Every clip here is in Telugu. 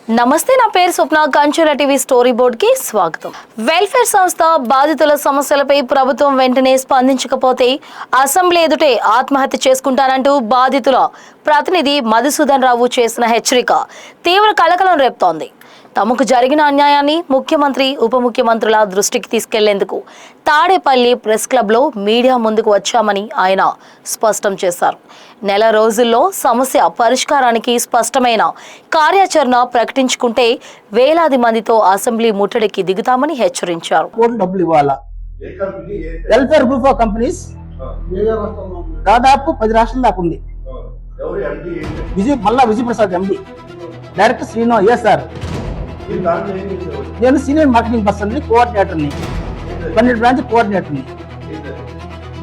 నమస్తే, నా పేరు స్వప్న. కంచుల టీవీ స్టోరీ బోర్డ్ కి స్వాగతం. వెల్ఫేర్ సంస్థ బాధితుల సమస్యలపై ప్రభుత్వం వెంటనే స్పందించకపోతే అసెంబ్లీ ఎదుటే ఆత్మహత్య చేసుకుంటానంటూ బాధితుల ప్రతినిధి మధుసూదన్ రావు చేసిన హెచ్చరిక తీవ్ర కలకలం రేపుతోంది. తమకు జరిగిన అన్యాయాన్ని ముఖ్యమంత్రి, ఉప ముఖ్యమంత్రుల దృష్టికి తీసుకెళ్లేందుకు తాడేపల్లి ప్రెస్ క్లబ్లో మీడియా ముందుకు వచ్చామని ఆయన స్పష్టం చేశారు. నెల రోజుల్లో సమస్య పరిష్కారానికి స్పష్టమైన కార్యాచరణ ప్రకటించుకుంటే వేలాది మందితో అసెంబ్లీ ముట్టడికి దిగుతామని హెచ్చరించారు. వెల్ఫేర్ గ్రూప్ ఆఫ్ కంపెనీస్ దాదాపు 10 రాష్ట్రాల దాకా ఉంది. విజయప్రసాద్ ఎండి, డైరెక్టర్ శ్రీనో ఏఎస్ఆర్. నేను సీనియర్ మార్కెటింగ్ పర్సన్, కోఆర్డినేటర్ని, 12 బ్రాంచ్ కోఆర్డినేటర్ని.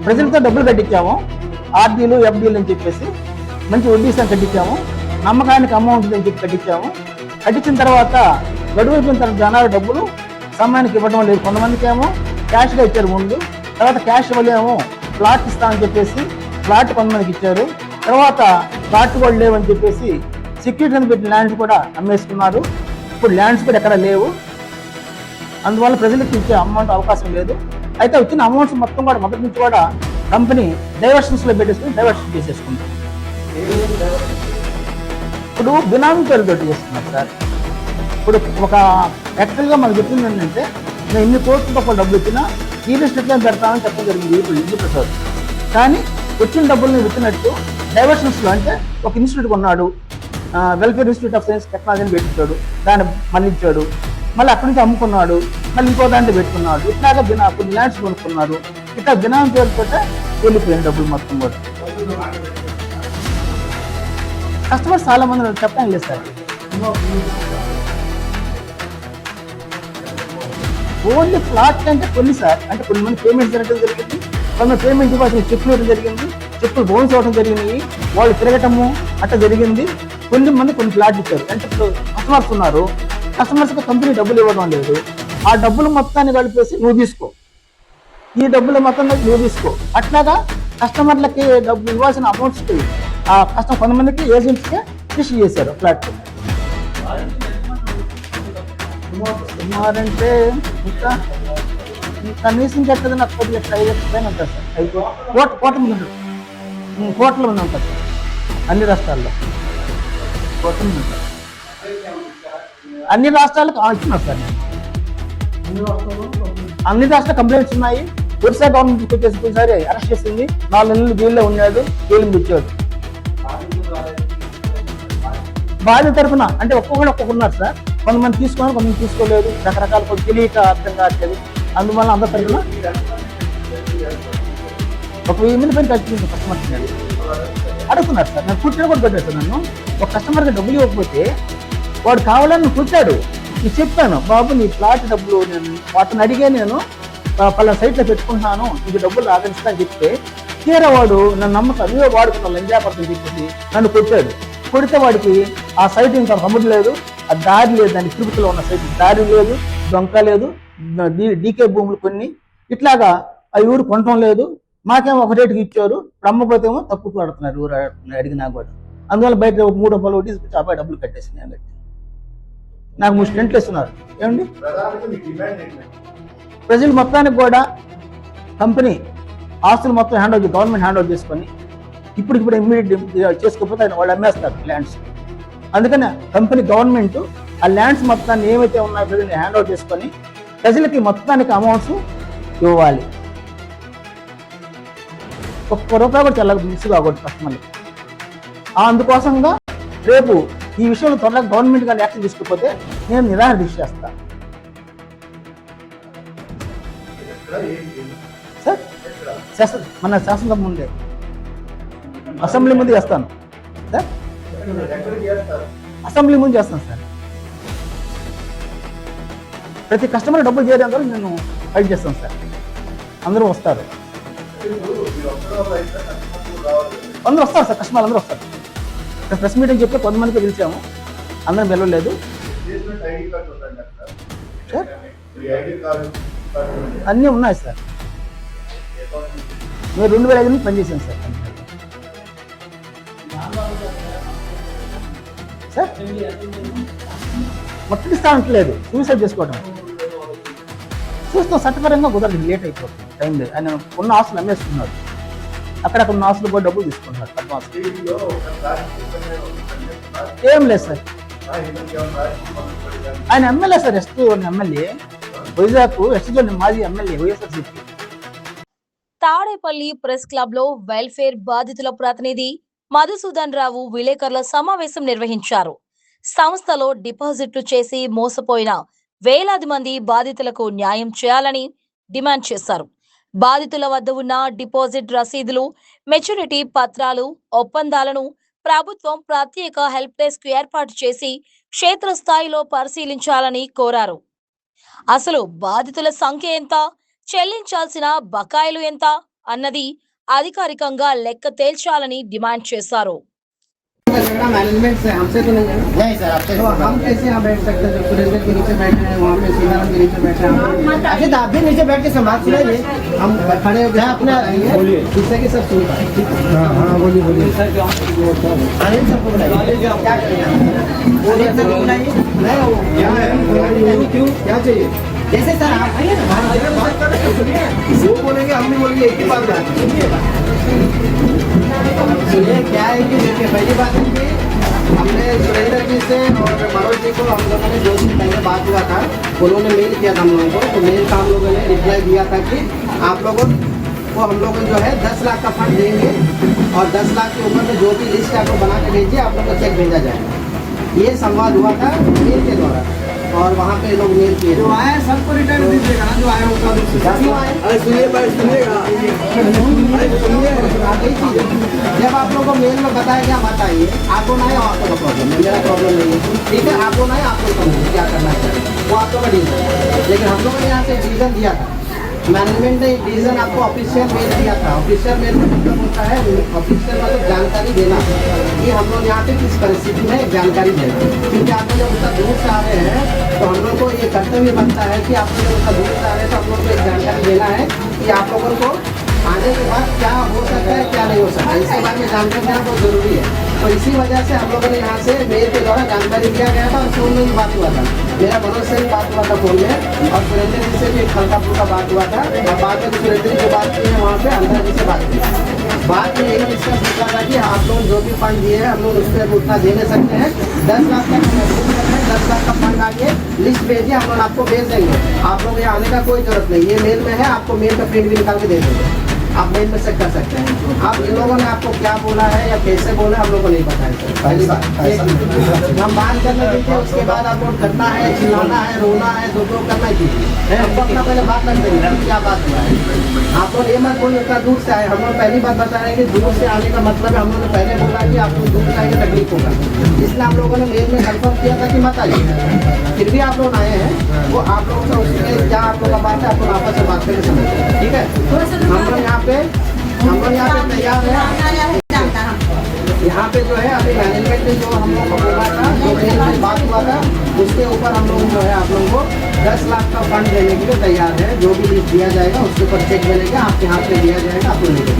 ప్రజలతో డబ్బులు కట్టించాము, ఆర్డీలు ఎఫ్డీలు అని చెప్పేసి మంచి వడ్డీ కట్టించాము, నమ్మకానికి అమౌంట్ అని చెప్పి కట్టించాము. కట్టించిన తర్వాత గడువు అయిపోయిన తర్వాత జనాలు డబ్బులు సమయానికి ఇవ్వడం లేదు. కొంతమందికి ఏమో క్యాష్గా ఇచ్చారు ముందు, తర్వాత క్యాష్ ఇవ్వలేము, ప్లాట్ ఇస్తామని చెప్పేసి ప్లాట్ కొంతమందికి ఇచ్చారు. తర్వాత ప్లాట్ కూడా లేవని చెప్పేసి సెక్యూరిటీ పెట్టిన ల్యాండ్స్ కూడా అమ్మేసుకున్నారు. ఇప్పుడు ల్యాండ్స్ కూడా ఎక్కడ లేవు, అందువల్ల ప్రజలకు ఇచ్చే అమౌంట్ అవకాశం లేదు. అయితే వచ్చిన అమౌంట్స్ మొత్తం కూడా మొదటి నుంచి కూడా కంపెనీ డైవర్షన్స్లో పెట్టేసుకుని డైవర్షన్ చేసేసుకుంటాం. ఇప్పుడు బినామీ పేరుతో చేస్తున్నారు సార్. ఇప్పుడు ఒక యాక్చువల్గా మనకు చెప్పింది ఏంటంటే, నేను ఇన్ని కోట్ల రూపాయలు డబ్బులు ఇచ్చినా రియల్ ఎస్టేట్లో పెడతామని చెప్పడం జరిగింది ఇప్పుడు విజయప్రసాద్. కానీ వచ్చిన డబ్బుల్ని విచ్చినట్టు డైవర్షన్స్లో, అంటే ఒక ఇన్స్టిట్యూట్ కొన్నాడు, వెల్ఫేర్ ఇన్స్టిట్యూట్ ఆఫ్ సైన్స్ టెక్నాలజీని పెట్టించాడు, దాన్ని మళ్ళించాడు, మళ్ళీ అక్కడి నుంచి అమ్ముకున్నాడు, మళ్ళీ ఇంకో దాంట్లో పెట్టుకున్నాడు. ఇట్లాగా కొన్ని ల్యాండ్స్ కొనుక్కున్నారు. ఇట్లా బినామీ పేరుతో వెళ్ళిపోయింది డబ్బులు మొత్తం కూడా. కస్టమర్స్ చాలా మంది చెప్పడం లేదు సార్. ఓన్లీ ఫ్లాట్ అంటే కొన్ని సార్, అంటే కొన్ని మంది పేమెంట్ జరగడం జరిగింది, కొంతమంది పేమెంట్ ఇవ్వాల్సిన చెక్కులు ఇవ్వడం జరిగింది, చెక్కులు బౌన్స్ అవ్వడం జరిగింది, వాళ్ళు తిరగటము అట్లా జరిగింది. కొన్ని మంది కొన్ని ఫ్లాట్ ఇచ్చారు. అంటే ఇప్పుడు కస్టమర్స్ ఉన్నారు, కస్టమర్స్కి కంపెనీ డబ్బులు ఇవ్వడం లేదు. ఆ డబ్బులు మొత్తాన్ని కలిపేసి నువ్వు తీసుకో, ఈ డబ్బులు మొత్తం నువ్వు తీసుకో, అట్లాగా కస్టమర్లకి డబ్బులు ఇవ్వాల్సిన అమౌంట్స్కి ఆ కొంతమందికి ఏజెంట్స్కి ఇష్యూ చేశారు ఫ్లాట్. సుమారంటే ఇంకా కనీసం కట్టదు నాకు 10 లక్షలు 5 లక్షల పైన ఉంటుంది సార్. 5 కోట్ల మంది ఉంటుంది, కోట్ల మంది ఉంటుంది సార్ అన్ని రాష్ట్రాల్లో. కోట్ల మంది ఉంటుంది అన్ని రాష్ట్రాలకు ఇచ్చినారు సార్. అన్ని రాష్ట్రాల కంప్లైంట్స్ ఉన్నాయి. ఒరిస్సా గవర్నమెంట్ వచ్చేసి సరే అరెస్ట్ చేసింది, 4 నెలలు జైల్లో ఉన్నాడు, జైలు ఇచ్చాడు. బాధ్యత తరఫున అంటే ఒక్కొక్కరు ఉన్నారు సార్. కొంతమంది తీసుకున్నారు, కొంతమంది తీసుకోలేదు, రకరకాల కొంచెం తెలియక అర్థం కావట్లేదు. అందువల్ల అందరి తరఫున ఒక 1000 మంది పైన కలిసి కస్టమర్స్ అడుగుతున్నారు సార్. నేను కూర్చొని కూడా పెట్టాను. నన్ను ఒక కస్టమర్కి డబ్బులు ఇవ్వకపోతే వాడు కావాలని నువ్వు కూర్చాడు. నేను చెప్పాను, బాబు నీ ప్లాట్ డబ్బులు నేను వాటిని అడిగే, నేను పలానా సైట్లో పెట్టుకుంటున్నాను, నీకు డబ్బులు ఆదరిస్తా అని చెప్తే తీరా వాడు నన్ను నమ్మకం అదే వాడుకున్నా లంజాపడతాను చెప్పేసి నన్ను కొట్టాడు. కొడితే వాడికి ఆ సైట్ ఇంకా అమ్ముడు లేదు, ఆ దారి లేదు, దాని తిరుపతిలో ఉన్న సైట్ దారి లేదు, దొంక లేదు, డీకే భూములు కొన్ని ఇట్లాగా ఆ ఊరు కొనటం లేదు. మాకేమో ఒక రేటుకి ఇచ్చారు, అమ్మపోతేమో తప్పు పడుతున్నారు ఊరు అడిగినా కూడా. అందువల్ల బయట 3 రూపాయలు ఒకటి తీసుకొచ్చి అబ్బాయి డబ్బులు కట్టేసి నేను నాకు 3 స్టెంట్లు ఇస్తున్నారు. ఏమండి ప్రజలు మొత్తానికి కూడా కంపెనీ ఆస్తులు మొత్తం గవర్నమెంట్ హ్యాండ్ ఓవర్ చేసుకొని ఇప్పుడు ఇమ్మీడియట్ చేసుకోకపోతే వాళ్ళు అమ్మేస్తారు ల్యాండ్స్. అందుకని కంపెనీ గవర్నమెంట్ ఆ ల్యాండ్స్ మొత్తాన్ని ఏమైతే ఉన్నాయో ప్రజల్ని హ్యాండ్ ఓవర్ చేసుకొని ప్రజలకి మొత్తానికి అమౌంట్స్ ఇవ్వాలి. ఒక్క రూపాయి కూడా చాలా మిస్ కాకూడదు కస్టమర్లకి. అందుకోసంగా రేపు ఈ విషయంలో త్వరగా గవర్నమెంట్ కానీ యాక్షన్ తీసుకోకపోతే నేను నిరాహార దీక్ష చేస్తాను సార్. మన శాసనసభ ముందే అసెంబ్లీ ముందు చేస్తాను సార్. అసెంబ్లీ ముందు చేస్తాను సార్. ప్రతి కస్టమర్ డబ్బులు చేయడం ద్వారా నేను ఫైట్ చేస్తాను సార్. అందరూ వస్తారు, అందరూ వస్తారు సార్, కస్టమర్లు అందరూ వస్తారు. ప్రెస్ మీటింగ్ చెప్తే కొంతమందికి పిలిచాము, అందరం వెళ్ళలేదు సార్. అన్నీ ఉన్నాయి సార్. నేను 2005 నుంచి పనిచేశాను సార్. సార్ ముట్టడిస్తా అంటలేదు, సూసైడ్ చేసుకోవడం చూస్తాం. చట్టపరంగా కుదరదు, లేట్ అయిపోతుంది, టైం లేదు. ఆయన ఉన్న ఆస్తులు అమ్మేసుకున్నాడు, అక్కడక్కడ ఉన్న ఆస్తులు కూడా డబ్బులు తీసుకుంటున్నారు అడ్వాన్స్. ఏం లేదు సార్, ఆయన MLA sir, ST MLA Vizag, ST మాజీ MLA YSRCP. Tadepalli press club లో వెల్ఫేర్ బాధితుల ప్రతినిధి మధుసూదన్ రావు విలేకరుల సమావేశం నిర్వహించారు. సంస్థలో డిపాజిట్లు చేసి మోసపోయిన వేలాది మంది బాధితులకు న్యాయం చేయాలని డిమాండ్ చేశారు. బాధితుల వద్ద ఉన్న డిపాజిట్ రసీదులు, మెచ్యూరిటీ పత్రాలు, ఒప్పందాలను ప్రభుత్వం ప్రత్యేక హెల్ప్ డెస్క్ ఏర్పాటు చేసి క్షేత్రస్థాయిలో పరిశీలించాలని కోరారు. అసలు బాధితుల సంఖ్య ఎంత, చెల్లించాల్సిన బకాయిలు ఎంత అన్నది అధికారికంగా లెక్క తేల్చాలని డిమాండ్ చేశారు. मैनेजमेंट से हमसे तो नहीं सर, आपसे तो हम कैसे यहाँ बैठ सकते हैं? सुरेंद्र के नीचे बैठे हैं, वहाँ पे सीताराम के नीचे बैठे हैं। अच्छा तो आप भी नीचे बैठ के संवाद सुनाइए, हम खड़े हो गए अपने बोलिए, जिससे कि सब सुन पाए। हाँ बोलिए बोलिए अनिल सबको बुलाइए, क्या करेंगे? अनिल सबको बुलाइए, नहीं क्यों क्या चाहिए? जैसे सर आप वो बोलेंगे, हम भी बोलेंगे, एक ही बात सुनिए। क्या है कि देखिए, पहली बात है कि हमने सुरेंद्र जी से और मनोज जी को हम लोगों ने 2 दिन पहले बात हुआ था, उन्होंने मेल किया था हम लोगों को, तो मेल का हम लोगों ने रिप्लाई दिया था कि आप लोगों को हम लोग जो है 10 लाख का फंड देंगे और 10 लाख के ऊपर में जो भी लिस्ट आपको बना के भेजिए, आप लोग को चेक भेजा जाएगा। ये संवाद हुआ था मेल के द्वारा, और वहाँ पे लोग मेल किए जो आए सबको रिटर्न दीजिएगा ना, जो आए उसका जब आप लोगों को मेल में बताया गया मत आइए, आपको ना आए आपको प्रॉब्लम, मेरा प्रॉब्लम नहीं है, ठीक है? आपको ना आए आपको क्या करना चाहिए वो आपको का डिसीजन। लेकिन हम लोगों ने यहाँ से डिसीजन दिया था, मैनेजमेंट ने डिसीजन आपको ऑफिशियल मेल दिया था। ऑफिशियल मेल में मतलब होता है, ऑफिशियल मतलब जानकारी देना कि हम लोग यहाँ पे किस परिस्थिति में जानकारी देना, क्योंकि आप लोग जब उतना दूर से आ रहे हैं तो हम लोग को ये कर्तव्य बनता है कि आप लोग जब उतना दूर से आ रहे हैं तो हम लोग को एक जानकारी देना है कि आप लोगों को आने के बाद क्या हो सकता है क्या नहीं हो सकता है, इसके बारे में जानकारी देना बहुत जरूरी है। तो इसी वजह से हम लोगों ने यहाँ से मेल के द्वारा जानकारी दिया गया था, और फोन में भी बात हुआ था, मेरा मनोज से भी बात हुआ था फोन में, और सुरेंद्र जी से भी हल्का फुल्का बात हुआ था, और बाद में सुरेंद्र जी जो बात की है वहाँ पे अंदर जी से बात की। बात में यही डिस्कस होता था कि आप लोग जो भी फंड दिए हैं हम लोग उस पर उतना दे नहीं सकते हैं, 10 लाख तक 10 लाख का फंड आके लिस्ट भेजिए, हम लोग आपको भेज देंगे, आप लोग यहाँ आने का कोई जरूरत नहीं, ये मेल में है, आपको मेल का प्रिंट भी निकाल के दे देंगे, आप मेल में चेक कर सकते हैं। आप इन लोगों ने आपको क्या बोला है या कैसे बोला है हम लोग को नहीं पता है सर। पहली बात हम बात करने दीजिए, उसके बाद आप लोग करना है, चिल्लाना है, रोना है, जो करना कीजिए, हमको अपना पहले बात कर देंगे क्या बात हुआ है। आप लोग ये मत बोलिए इतना दूर से आए, हम लोग पहली बात बता रहे हैं कि दूर से आने का मतलब है, हम लोगों ने पहले बोला कि आप लोग दूर से आएंगे तकलीफ होगा, इसलिए हम लोगों ने मेल में कन्फर्म किया था कि मत आइए, फिर भी आप लोग आए हैं, वो आप लोगों से उसमें क्या आप लोग का बात है आप लोग आपस में बात करके समझिए, ठीक है? हम लोग यहाँ पे तैयार है, यहाँ पे जो है अभी मैनेजमेंट ने जो हम लोग को बोला था, जो मेल में बात हुआ था, उसके ऊपर हम लोग जो है आप लोगों को 10 लाख का फंड देने के लिए तैयार है, जो भी लिस्ट दिया जाएगा उसके ऊपर चेक बनेगा, आपके हाथ में दिया जाएगा, आप लोग लेके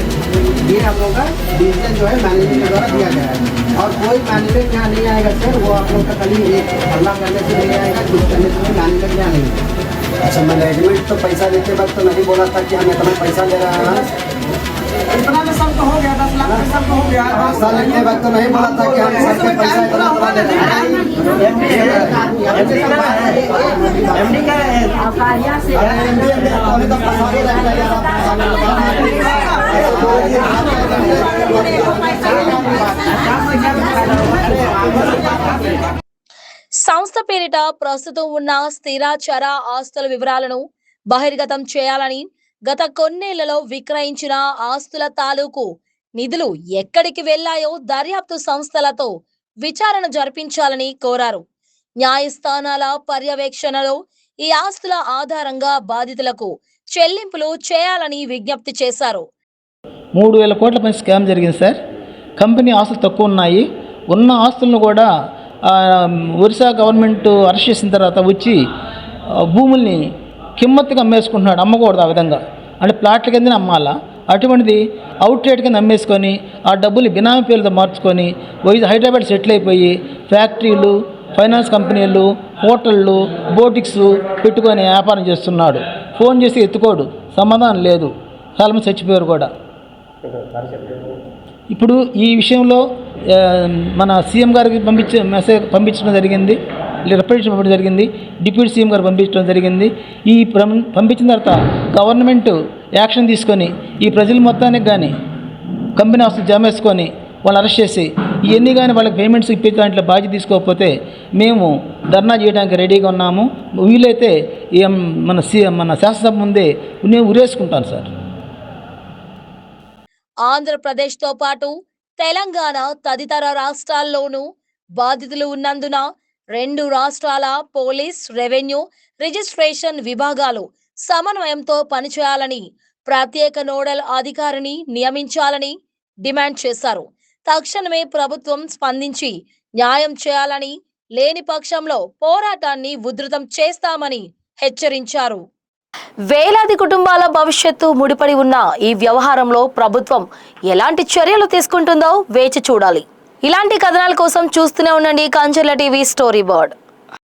ये हम लोग का डिसीजन जो है मैनेजमेंट के द्वारा दिया गया है। और कोई मैनेजमेंट यहाँ नहीं आएगा सर, वो आप लोग का खाली एक हल्ला करने से नहीं आएगा, कुछ करने से मैनेजमेंट यहाँ नहीं। अच्छा, मैनेजमेंट तो पैसा देते वक्त तो नहीं बोला था कि हम इतना पैसा ले रहे हैं, इतना में सबको हो गया, 10 लाख में सबको हो गया, पैसा लेते वक्त तो नहीं बोला था कि हम सबके पैसा इतना पूरा दे रहे हैं। एमडी का సంస్థ పేరిట ప్రస్తుతం ఉన్న స్థిర చర ఆస్తుల వివరాలను బహిర్గతం చేయాలని, గత కొన్నేళ్లలో విక్రయించిన ఆస్తుల తాలూకు నిధులు ఎక్కడికి వెళ్లాయో దర్యాప్తు సంస్థలతో విచారణ జరిపించాలని కోరారు. న్యాయస్థానాల పర్యవేక్షణలో ఈ ఆస్తుల ఆధారంగా బాధితులకు చెల్లింపులు చేయాలని విజ్ఞప్తి చేశారు. 3,000 కోట్ల పైన స్కామ్ జరిగింది సార్. కంపెనీ ఆస్తులు తక్కువ ఉన్నాయి, ఉన్న ఆస్తులను కూడా ఒరిస్సా గవర్నమెంట్ అరెస్ట్ చేసిన తర్వాత వచ్చి భూముల్ని కిమ్మత్తుగా అమ్మేసుకుంటున్నాడు. అమ్మకూడదు ఆ విధంగా, అంటే ప్లాట్ల కింద అమ్మాలా, అటువంటిది అవుట్ రేట్ కింద అమ్మేసుకొని ఆ డబ్బులు బినామీ పేర్లతో మార్చుకొని హైదరాబాద్ సెటిల్ అయిపోయి ఫ్యాక్టరీలు, ఫైనాన్స్ కంపెనీలు, హోటళ్ళు, బోటిక్స్ పెట్టుకొని వ్యాపారం చేస్తున్నాడు. ఫోన్ చేసి ఎత్తుకోడు, సమాధానం లేదు. చాలామంది చచ్చిపోయారు కూడా. ఇప్పుడు ఈ విషయంలో మన సీఎం గారికి మెసేజ్ పంపించడం జరిగింది, రిప్రజెంటేషన్ పంపించడం జరిగింది, డిప్యూటీ సీఎం గారు పంపించడం జరిగింది. ఈ పంపించిన తర్వాత గవర్నమెంట్ యాక్షన్ తీసుకొని ఈ ప్రజల మొత్తానికి కానీ కంపెనీ ఆస్తులు జమ వేసుకొని వాళ్ళు అరెస్ట్ చేసి ఇవన్నీ కానీ వాళ్ళకి పేమెంట్స్ ఇప్పే దాంట్లో బాధ్యత తీసుకోకపోతే మేము ధర్నా చేయడానికి రెడీగా ఉన్నాము. వీలైతే మన శాసనసభ ముందే నేను ఉరేసుకుంటాను సార్. ఆంధ్రప్రదేశ్తో పాటు తెలంగాణ తదితర రాష్ట్రాల్లోనూ బాధితులు ఉన్నందున 2 రాష్ట్రాల పోలీస్, రెవెన్యూ, రిజిస్ట్రేషన్ విభాగాలు సమన్వయంతో పనిచేయాలని, ప్రత్యేక నోడల్ అధికారిని నియమించాలని డిమాండ్ చేశారు. తక్షణమే ప్రభుత్వం స్పందించి న్యాయం చేయాలని, లేని పక్షంలో పోరాటాన్ని ఉధృతం చేస్తామని హెచ్చరించారు. వేలాది కుటుంబాల భవిష్యత్తు ముడిపడి ఉన్న ఈ వ్యవహారంలో ప్రభుత్వం ఎలాంటి చర్యలు తీసుకుంటుందో వేచి చూడాలి. ఇలాంటి కథనాల కోసం చూస్తూనే ఉండండి కంచెర్ల టీవీ స్టోరీ బోర్డ్.